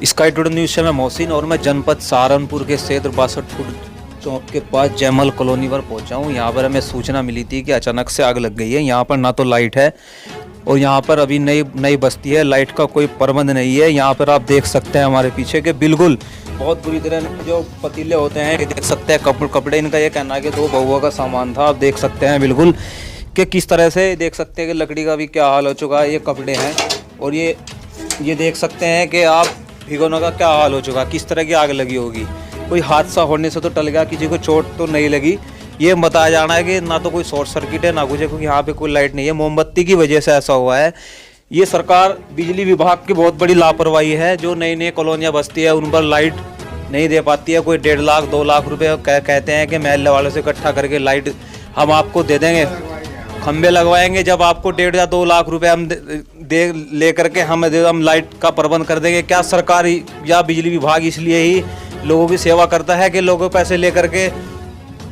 Sky today news से मैं मोहसिन और मैं जनपद सहारनपुर के क्षेत्र 62 फुट चौक के पास जयमल कॉलोनी पर पहुंचा हूं। यहां पर हमें सूचना मिली थी कि अचानक से आग लग गई है। यहां पर ना तो लाइट है और यहां पर अभी नई बस्ती है, लाइट का कोई प्रबंध नहीं है। यहां पर आप देख सकते हैं हमारे पीछे के बिल्कुल बहुत बुरी तरह जो पतीले होते हैं ये देख सकते हैं, कपड़े इनका ये कहना है कि 2 बहुआ का सामान था। आप देख सकते हैं बिल्कुल कि किस तरह से देख सकते हैं कि लकड़ी का भी क्या हाल हो चुका है। ये कपड़े हैं और ये देख सकते हैं कि आप भिगोनों का क्या हाल हो चुका, किस तरह की आग लगी होगी। कोई हादसा होने से तो टल गया, किसी को चोट तो नहीं लगी। ये बताया जाना है कि ना तो कोई शॉर्ट सर्किट है ना कुछ है, क्योंकि यहाँ पे कोई लाइट नहीं है। मोमबत्ती की वजह से ऐसा हुआ है। ये सरकार बिजली विभाग की बहुत बड़ी लापरवाही है। जो नई कॉलोनियाँ बसती है उन पर लाइट नहीं दे पाती है। कोई 1.5 लाख 2 लाख रुपये कहते हैं कि महल्ले वालों से इकट्ठा करके लाइट हम आपको दे देंगे, खंबे लगवाएंगे। जब आपको 1.5 या 2 लाख रुपए हम दे लेकर के हम लाइट का प्रबंध कर देंगे। क्या सरकार या बिजली विभाग इसलिए ही लोगों की सेवा करता है कि लोगों पैसे लेकर के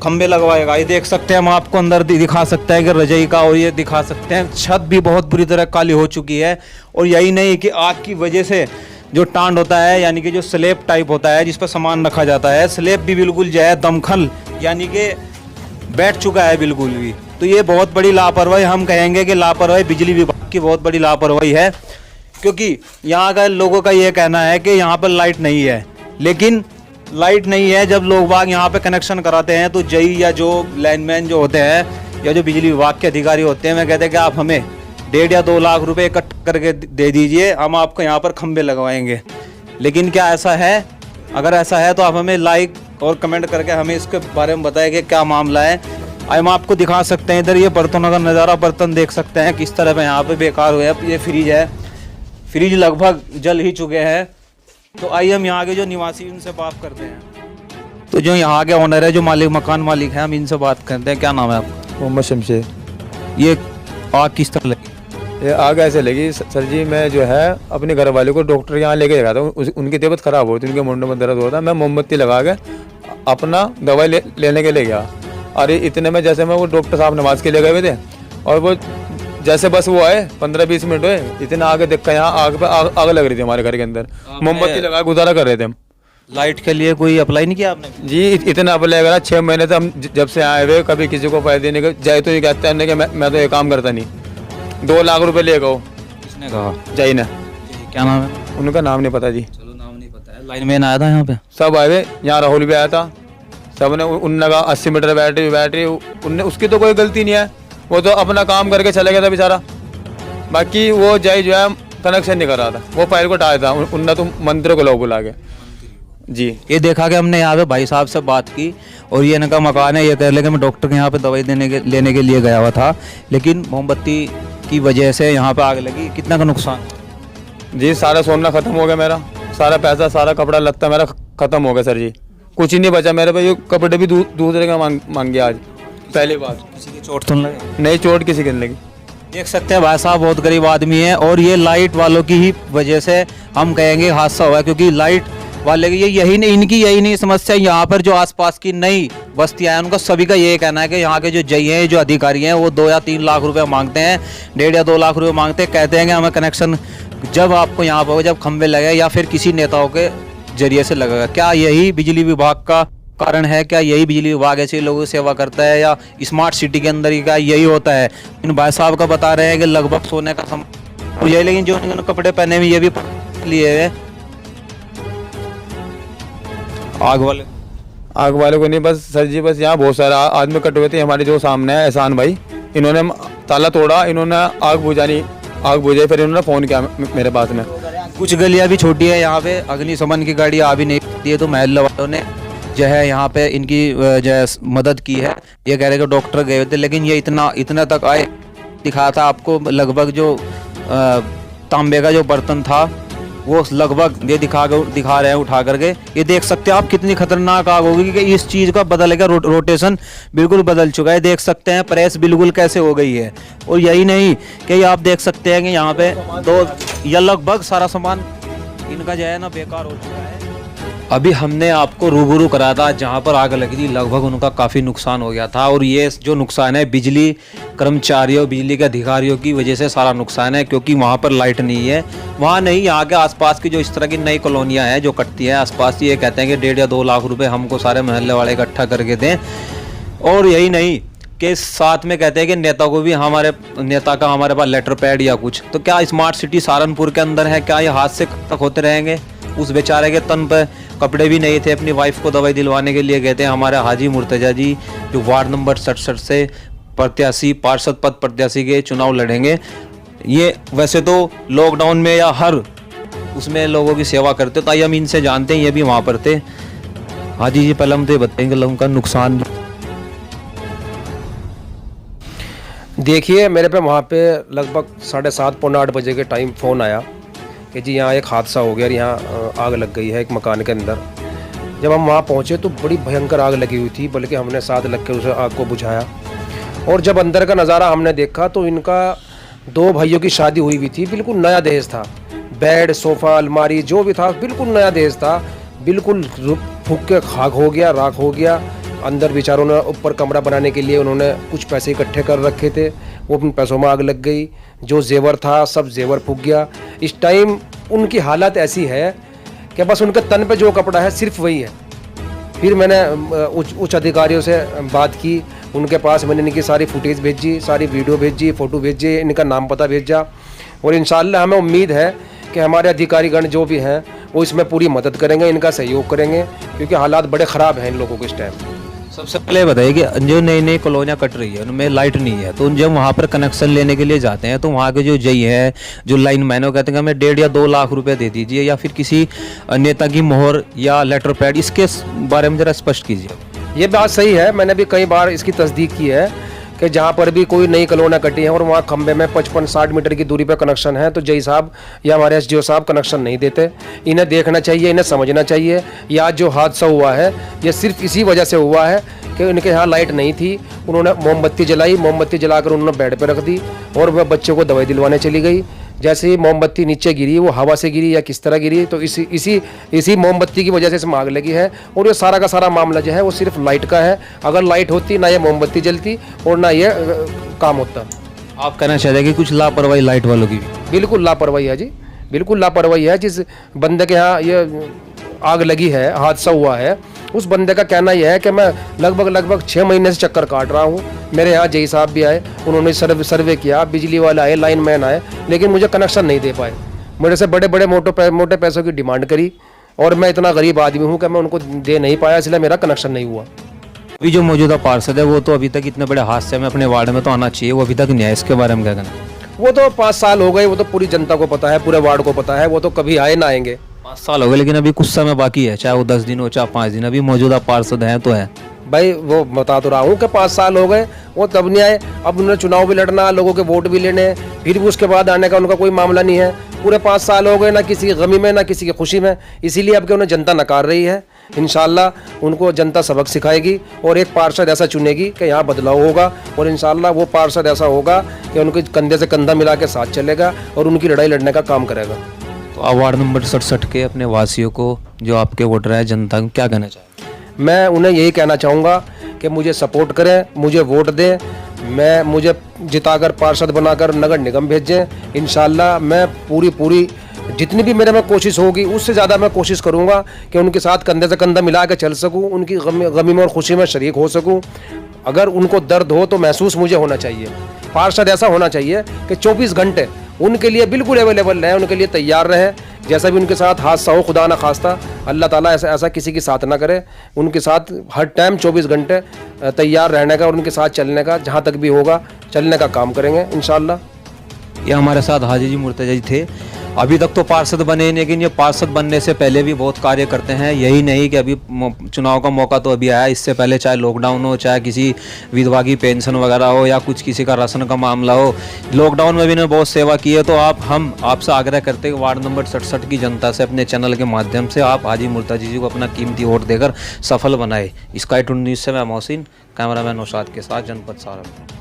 खंबे लगवाएगा। ये देख सकते हैं, हम आपको अंदर दिखा सकते हैं कि रजाई का, और ये दिखा सकते हैं छत भी बहुत बुरी तरह काली हो चुकी है। और यही नहीं कि आग की वजह से जो टांड होता है, यानी कि जो स्लेब टाइप होता है जिस पर सामान रखा जाता है, स्लेब भी बिल्कुल जो है दमखल यानी कि बैठ चुका है बिल्कुल भी। तो ये बहुत बड़ी लापरवाही, हम कहेंगे कि लापरवाही बिजली विभाग की बहुत बड़ी लापरवाही है। क्योंकि यहाँ का लोगों का ये कहना है कि यहाँ पर लाइट नहीं है, लेकिन लाइट नहीं है जब लोग बाग यहाँ पे कनेक्शन कराते हैं तो जई या जो लाइनमैन जो होते हैं या जो बिजली विभाग के अधिकारी होते हैं, मैं कहते हैं कि आप हमें 1.5 या 2 लाख रुपए इकट्ठा करके दे दीजिए, हम आपको यहाँ पर खंबे लगवाएंगे। लेकिन क्या ऐसा है? अगर ऐसा है तो आप हमें लाइक और कमेंट करके हमें इसके बारे में बताएं कि क्या मामला है। हम आपको दिखा सकते हैं इधर ये बर्तनों का नज़ारा, बर्तन देख सकते हैं किस तरह पे यहाँ पे बेकार हुए हैं। ये फ्रिज है, फ्रिज लगभग जल ही चुके हैं। तो आइए हम यहाँ के जो निवासी उनसे बात करते हैं। तो जो यहाँ के ओनर है, जो मकान मालिक हैं, हम इनसे बात करते हैं। क्या नाम है आपका? मोहम्मद शमशेर। ये आग किस तरह लगी? ये आग ऐसे लगी सर जी, मैं जो है अपने घर वाले को डॉक्टर यहाँ लेके गया था। उनकी तबीयत खराब हो रही थी, उनके मुंडे में दर्द हो रहा था। मैं मोमबत्ती लगा के अपना दवाई लेने के लिए गया। और इतने में जैसे मैं वो डॉक्टर साहब नमाज के लिए गए हुए थे और वो जैसे बस वो आए 15-20 मिनट हुए, इतना आगे देखा यहाँ आग पे आग लग रही थी हमारे घर के अंदर। मोमबत्ती लगा गुजारा कर रहे थे हम। लाइट के लिए कोई अप्लाई नहीं किया आपने? जी इतना अप्लाई करा, 6 महीने से हम जब से आए हुए कभी किसी को पैसे देने के जाए तो ये कहते हैं कि मैं तो ये काम करता नहीं। 2 लाख रुपए ले गो। किसने कहा? जाई ना। क्या नाम है? उनका नाम नहीं पता जी। चलो नाम नहीं पता है। लाइनमैन आया था यहाँ पे? सब आए हुए, यहाँ राहुल भी आया था। सब ने उनने कहा 80 मीटर बैटरी उनने, उसकी तो कोई गलती नहीं है, वो तो अपना काम करके चले गया था बेचारा। बाकी वो जाई जो है कनेक्शन नहीं कर रहा था, वो फाइल को उठाया था उनने तो मंत्री को लोग बुला के। जी ये देखा कि हमने यहाँ पे भाई साहब से बात की और ये इनका मकान है। ये कह रहे कि मैं डॉक्टर के यहाँ पे दवाई लेने के लिए गया हुआ था, लेकिन मोमबत्ती की वजह से यहाँ पे आग लगी। कितना का नुकसान? जी सारा सोना खत्म हो गया मेरा, सारा पैसा सारा कपड़ा लत्ता मेरा खत्म हो गया सर जी। कुछ ही नहीं बचा मेरे पे। ये कपड़े भी दूसरे का मांग गया आज। पहली बात किसी की चोट तो नहीं लगी? नहीं, चोट किसी की नहीं लगी। देख सकते हैं भाई साहब बहुत गरीब आदमी है और ये लाइट वालों की ही वजह से हम कहेंगे हादसा हुआ है। क्योंकि लाइट वाले की यही नहीं समस्या। यहाँ पर जो आसपास की नई बस्तियाँ हैं उनका सभी का ये कहना है कि यहाँ के जो जई हैं, जो अधिकारी हैं, वो 2 या 3 लाख रुपए मांगते हैं, 1.5 या 2 लाख रुपए मांगते हैं। कहते हैं कि हमें कनेक्शन जब आपको यहाँ पर जब खंबे लगे या फिर किसी नेताओं के जरिए से लगेगा। क्या यही बिजली विभाग का कारण है? क्या यही बिजली विभाग ऐसे लोगों की सेवा करता है या स्मार्ट सिटी के अंदर ही क्या यही होता है? इन भाई साहब का बता रहे हैं कि लगभग सोने का समय यही, लेकिन जो इन्होंने कपड़े पहने हुए ये भी लिए हुए। आग वाले को नहीं, बस सर जी बस यहाँ बहुत सारे आदमी इकट्ठे हुए थे। हमारे जो सामने है एहसान भाई, इन्होंने ताला तोड़ा, इन्होंने आग बुझाई, फिर इन्होंने फ़ोन किया मेरे पास में। कुछ गलियां भी छोटी है यहाँ पे, अग्निशमन की गाड़ी आ भी नहीं पाती है। तो महल्ले वालों ने जो है यहाँ पे इनकी जो है मदद की है। ये कह रहे कि डॉक्टर गए थे, लेकिन ये इतना तक आए। दिखाया था आपको लगभग जो तांबे का जो बर्तन था वो लगभग ये दिखा रहे हैं उठा करके। ये देख सकते हैं आप कितनी खतरनाक आग होगी कि इस चीज़ का बदलेगा, रोटेशन बिल्कुल बदल चुका है। देख सकते हैं प्रेस बिल्कुल कैसे हो गई है। और यही नहीं कि आप देख सकते हैं कि यहाँ पे 2 या लगभग सारा सामान इनका जो है ना बेकार हो चुका है। अभी हमने आपको रूबरू करा था जहाँ पर आग लगी थी, लगभग उनका काफ़ी नुकसान हो गया था। और ये जो नुकसान है बिजली कर्मचारियों, बिजली के अधिकारियों की वजह से सारा नुकसान है, क्योंकि वहाँ पर लाइट नहीं है। वहाँ नहीं, यहाँ के आसपास की जो इस तरह की नई कॉलोनियाँ हैं जो कटती हैं आसपास, ये कहते हैं कि 1.5 या 2 लाख रुपए हमको सारे मोहल्ले वाले इकट्ठा करके दें। और यही नहीं कि साथ में कहते हैं कि नेता को भी, हमारे नेता का हमारे पास लेटर पैड या कुछ। तो क्या स्मार्ट सिटी सहारनपुर के अंदर है? क्या ये हाथ से तक होते रहेंगे? उस बेचारे के तन पर कपड़े भी नहीं थे, अपनी वाइफ को दवाई दिलवाने के लिए गए थे हमारे हाजी मुर्तजा जी, जो वार्ड नंबर 67 से प्रत्याशी, पार्षद पद प्रत्याशी के चुनाव लड़ेंगे। ये वैसे तो लॉकडाउन में या हर उसमें लोगों की सेवा करते, तो हम इनसे जानते हैं, ये भी वहाँ पर थे। हाजी जी पहले हम तो बताएंगे लोगों का नुकसान। देखिए, मेरे पे वहाँ पे लगभग 7:30 पौने 8 बजे के टाइम फ़ोन आया कि जी यहाँ एक हादसा हो गया और यहाँ आग लग गई है एक मकान के अंदर। जब हम वहाँ पहुँचे तो बड़ी भयंकर आग लगी हुई थी, बल्कि हमने साथ लग के उस आग को बुझाया। और जब अंदर का नज़ारा हमने देखा तो इनका 2 भाइयों की शादी हुई हुई थी, बिल्कुल नया दहेज था। बेड, सोफ़ा, अलमारी जो भी था बिल्कुल नया दहेज था, बिल्कुल फूक के खाक हो गया, राख हो गया। अंदर बेचारों ने ऊपर कमरा बनाने के लिए उन्होंने कुछ पैसे इकट्ठे कर रखे थे, वो अपने पैसों में आग लग गई। जो जेवर था सब जेवर फूक गया। इस टाइम उनकी हालत ऐसी है कि बस उनके तन पे जो कपड़ा है सिर्फ वही है। फिर मैंने उच्च अधिकारियों से बात की, उनके पास मैंने इनकी सारी फुटेज भेजी, सारी वीडियो भेजी, फ़ोटो भेजी, इनका नाम पता भेजा। और इंशाल्लाह हमें उम्मीद है कि हमारे अधिकारीगण जो भी हैं वो इसमें पूरी मदद करेंगे, इनका सहयोग करेंगे, क्योंकि हालात बड़े ख़राब हैं इन लोगों के इस टाइम। सबसे पहले बताइए कि जो नई नई कॉलोनियाँ कट रही है उनमें लाइट नहीं है, तो जब वहाँ पर कनेक्शन लेने के लिए जाते हैं तो वहाँ के जो जई है, जो लाइन मैन, वो कहते हैं कि हमें 1.5 या 2 लाख रुपए दे दीजिए, या फिर किसी नेता की मोहर या लेटर पैड। इसके बारे में ज़रा स्पष्ट कीजिए। ये बात सही है, मैंने भी कई बार इसकी तस्दीक की है कि जहाँ पर भी कोई नई कॉलोनियाँ कटी हैं और वहाँ खंबे में 55-60 मीटर की दूरी पर कनेक्शन है, तो जई साहब या हमारे SDO साहब कनेक्शन नहीं देते। इन्हें देखना चाहिए, इन्हें समझना चाहिए। ये आज जो हादसा हुआ है ये सिर्फ इसी वजह से हुआ है कि उनके यहाँ लाइट नहीं थी, उन्होंने मोमबत्ती जलाई, मोमबत्ती जलाकर उन्होंने बेड पर रख दी और वह बच्चों को दवाई दिलवाने चली गई। जैसे ही मोमबत्ती नीचे गिरी, वो हवा से गिरी या किस तरह गिरी, तो इसी मोमबत्ती की वजह से इसमें आग लगी है। और ये सारा का सारा मामला जो है वो सिर्फ लाइट का है। अगर लाइट होती ना ये मोमबत्ती जलती और ना ये काम होता। आप कहना चाहते हैं कि कुछ लापरवाही लाइट वालों की भी? बिल्कुल लापरवाही है जी, बिल्कुल लापरवाही है। जिस बंदे के यहाँ ये आग लगी है, हादसा हुआ है, उस बंदे का कहना यह है कि मैं लगभग 6 महीने से चक्कर काट रहा हूँ। मेरे यहाँ जई साहब भी आए, उन्होंने सर्वे किया, बिजली वाले आए, लाइन मैन आए, लेकिन मुझे कनेक्शन नहीं दे पाए। मेरे से बड़े मोटे पैसों की डिमांड करी और मैं इतना गरीब आदमी हूँ कि मैं उनको दे नहीं पाया, इसलिए मेरा कनेक्शन नहीं हुआ। अभी जो मौजूदा पार्षद है वो तो अभी तक इतने बड़े हादसे में अपने वार्ड में तो आना चाहिए, वो अभी तक नहीं है, इसके बारे में क्या कहना? वो तो 5 साल हो गए, वो तो पूरी जनता को पता है, पूरे वार्ड को पता है, वो तो कभी आए ना आएंगे। 5 साल हो गए, लेकिन अभी कुछ समय बाकी है, चाहे वो 10 दिन हो चाहे 5 दिन। अभी मौजूदा पार्षद हैं तो है भाई, वो बता तो रहा हूँ कि 5 साल हो गए, वो तब नहीं आए। अब उन्होंने चुनाव भी लड़ना, लोगों के वोट भी लेने, फिर भी उसके बाद आने का उनका कोई मामला नहीं है। पूरे 5 साल हो गए, ना किसी की गमी में ना किसी की खुशी में, इसीलिए अब कि उन्हें जनता नकार रही है। इंशाल्लाह उनको जनता सबक सिखाएगी और एक पार्षद ऐसा चुनेगी कि यहाँ बदलाव होगा। और इंशाल्लाह वो पार्षद ऐसा होगा कि उनके कंधे से कंधा मिला के साथ चलेगा और उनकी लड़ाई लड़ने का काम करेगा। तो आप वार्ड नंबर 67 के अपने वासियों को, जो आपके वोटर है, जनता को क्या कहना चाहेंगे? मैं उन्हें यही कहना चाहूँगा कि मुझे सपोर्ट करें, मुझे वोट दें, मुझे जिताकर पार्षद बनाकर नगर निगम भेजें। इंशाल्लाह मैं पूरी जितनी भी मेरे में कोशिश होगी उससे ज़्यादा मैं कोशिश करूँगा कि उनके साथ कंधे से कंधा मिला के चल सकूँ, उनकी गमी में और खुशी में शरीक हो सकूँ। अगर उनको दर्द हो तो महसूस मुझे होना चाहिए। पार्षद ऐसा होना चाहिए कि 24 घंटे उनके लिए बिल्कुल अवेलेबल रहे, उनके लिए तैयार रहे। जैसा भी उनके साथ हादसा हो, खुदा ना खास्ता, अल्लाह ताला ऐसा किसी के साथ ना करे, उनके साथ हर टाइम 24 घंटे तैयार रहने का और उनके साथ चलने का, जहाँ तक भी होगा चलने का काम करेंगे इंशाल्लाह। ये हमारे साथ हाजी जी मुर्तजा जी थे। अभी तक तो पार्षद बने नहीं, लेकिन ये पार्षद बनने से पहले भी बहुत कार्य करते हैं। यही नहीं कि अभी चुनाव का मौका तो अभी आया, इससे पहले चाहे लॉकडाउन हो, चाहे किसी विधवा की पेंशन वगैरह हो, या कुछ किसी का राशन का मामला हो, लॉकडाउन में भी इन्होंने बहुत सेवा की है। तो हम आपसे आग्रह करते हैं कि वार्ड नंबर 67 की जनता से अपने चैनल के माध्यम से आप हाजी मुर्तजा जी को अपना कीमती वोट देकर सफल बनाए। स्काई 20 न्यूज़ से मैं मोहसिन, कैमरामैन नौशाद के साथ, जनपद सहारनपुर।